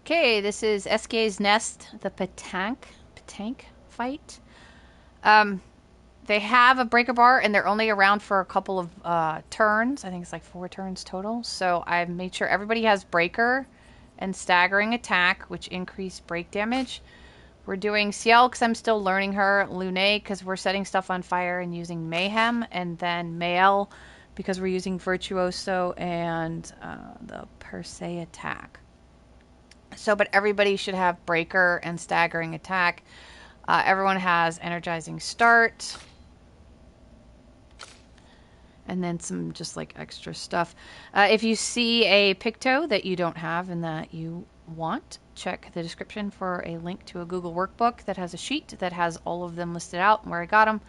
Okay, this is Esquie's Nest, the Petank fight. They have a breaker bar, and they're only around for a couple of turns. I think it's like 4 turns total. So I've made sure everybody has breaker and staggering attack, which increase break damage. We're doing Ciel because I'm still learning her, Lune because we're setting stuff on fire and using Mayhem, and then Mael because we're using Virtuoso and the Per Se attack. So, but everybody should have breaker and staggering attack. Everyone has energizing start. And then some just like extra stuff. If you see a Picto that you don't have and that you want, check the description for a link to a Google workbook that has a sheet that has all of them listed out and where I got them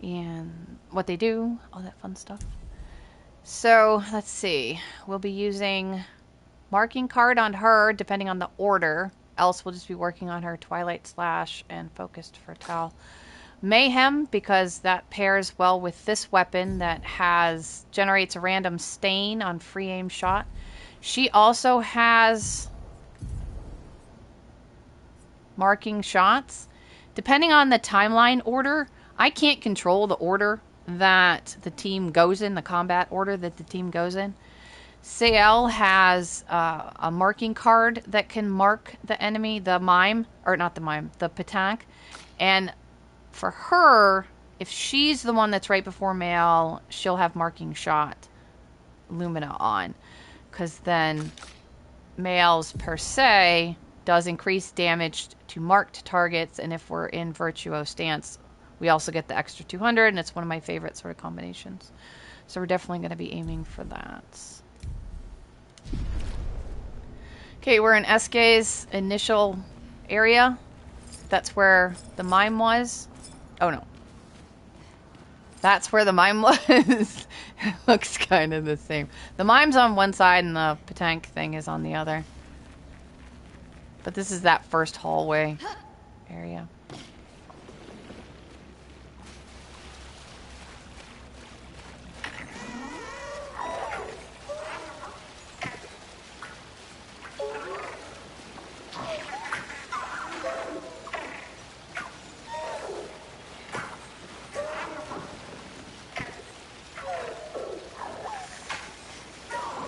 and what they do, all that fun stuff. So let's see. We'll be using marking card on her depending on the order. Else we'll just be working on her Twilight Slash and Focused Fertile. Mayhem, because that pairs well with this weapon that generates a random stain on free aim shot. She also has marking shots. Depending on the timeline order, I can't control the order that the team goes in, the combat order that the team goes in. Ciel has a marking card that can mark the enemy, the Petank. And for her, if she's the one that's right before Mael, she'll have marking shot Lumina on. Because then Mael's Per Se does increase damage to marked targets. And if we're in Virtuo stance, we also get the extra 200. And it's one of my favorite sort of combinations. So we're definitely going to be aiming for that. Okay, we're in Esquie's initial area. That's where the mime was. Oh no. That's where the mime was. It looks kind of the same. The mime's on one side and the Petank thing is on the other. But this is that first hallway area.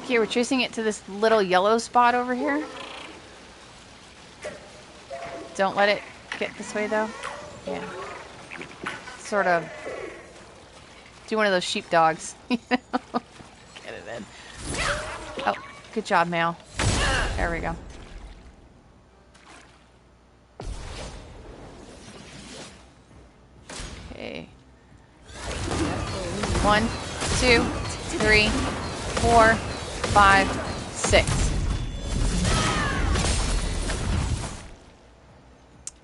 Okay, we're chasing it to this little yellow spot over here. Don't let it get this way, though. Yeah. Sort of do one of those sheepdogs. You know? Get it in. Oh, good job, Mael. There we go. Okay. 1, 2, 3, 4, 5, 6.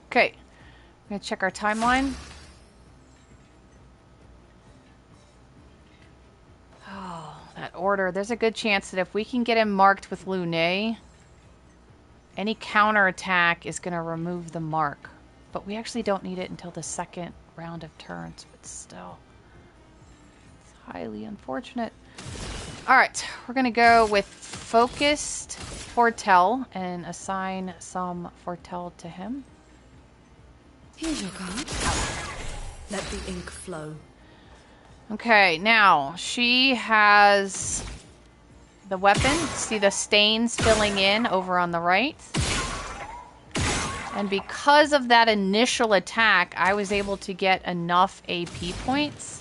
Okay, I'm gonna check our timeline. Oh, that order. There's a good chance that if we can get him marked with Lune, any counterattack is gonna remove the mark. But we actually don't need it until the second round of turns, but still. It's highly unfortunate. Alright, we're going to go with Focused Foretell and assign some Foretell to him. Here's your card. Let the ink flow. Okay, now she has the weapon. See the stains filling in over on the right? And because of that initial attack, I was able to get enough AP points.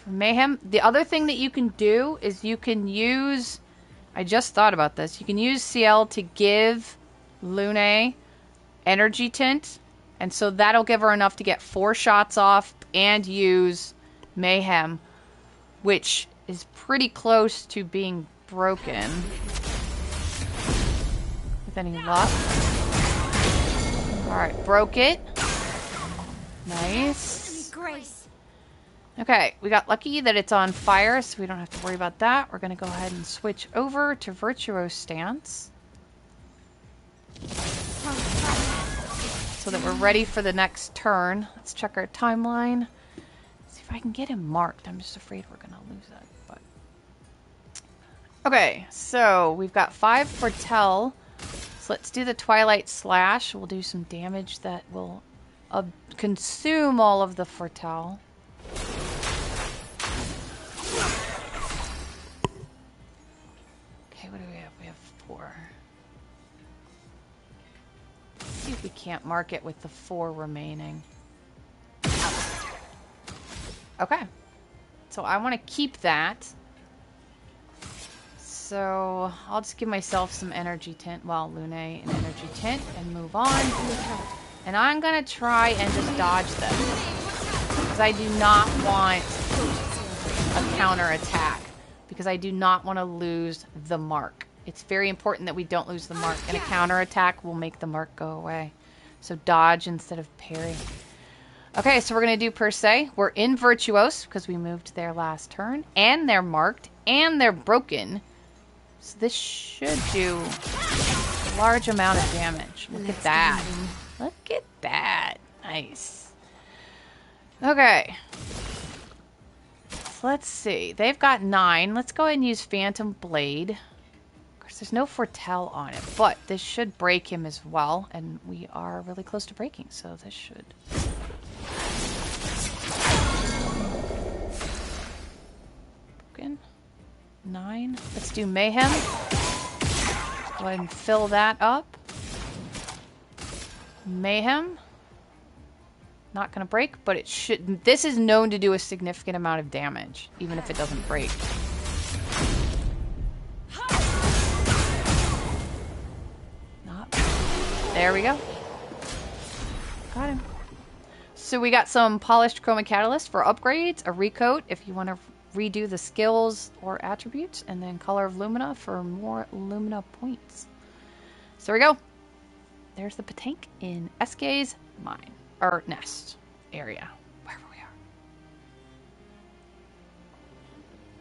Mayhem. The other thing that you can do is you can use, I just thought about this, you can use Ciel to give Lune energy tint, and so that'll give her enough to get 4 shots off and use Mayhem, which is pretty close to being broken with any luck. Alright, broke it. Nice. Okay, we got lucky that it's on fire, so we don't have to worry about that. We're going to go ahead and switch over to Virtuo stance. So that we're ready for the next turn. Let's check our timeline. See if I can get him marked. I'm just afraid we're going to lose it. But okay, so we've got 5 Foretell So let's do the Twilight Slash. We'll do some damage that will consume all of the Foretell. Okay, what do we have? We have 4. Let's see if we can't mark it with the 4 remaining. Okay. So I want to keep that. So I'll just give myself some energy tint. Well, Lune an energy tint and move on. And I'm going to try and just dodge them. Because I do not want a counter attack. Because I do not want to lose the mark. It's very important that we don't lose the mark. And a counter attack will make the mark go away. So dodge instead of parry. Okay, so we're going to do Per Se. We're in Virtuose because we moved their last turn. And they're marked. And they're broken. So this should do a large amount of damage. Look at that. Look at that. Nice. Okay. So let's see. They've got 9. Let's go ahead and use Phantom Blade. Of course, there's no Foretell on it, but this should break him as well. And we are really close to breaking, so this should... Broken. 9. Let's do Mayhem. Go ahead and fill that up. Mayhem. Not going to break, but it should... This is known to do a significant amount of damage, even if it doesn't break. Not... There we go. Got him. So we got some Polished Chroma Catalyst for upgrades, a Recoat if you want to redo the skills or attributes, and then Color of Lumina for more Lumina points. So there we go. There's the Petank in Esquie's mine, or nest area.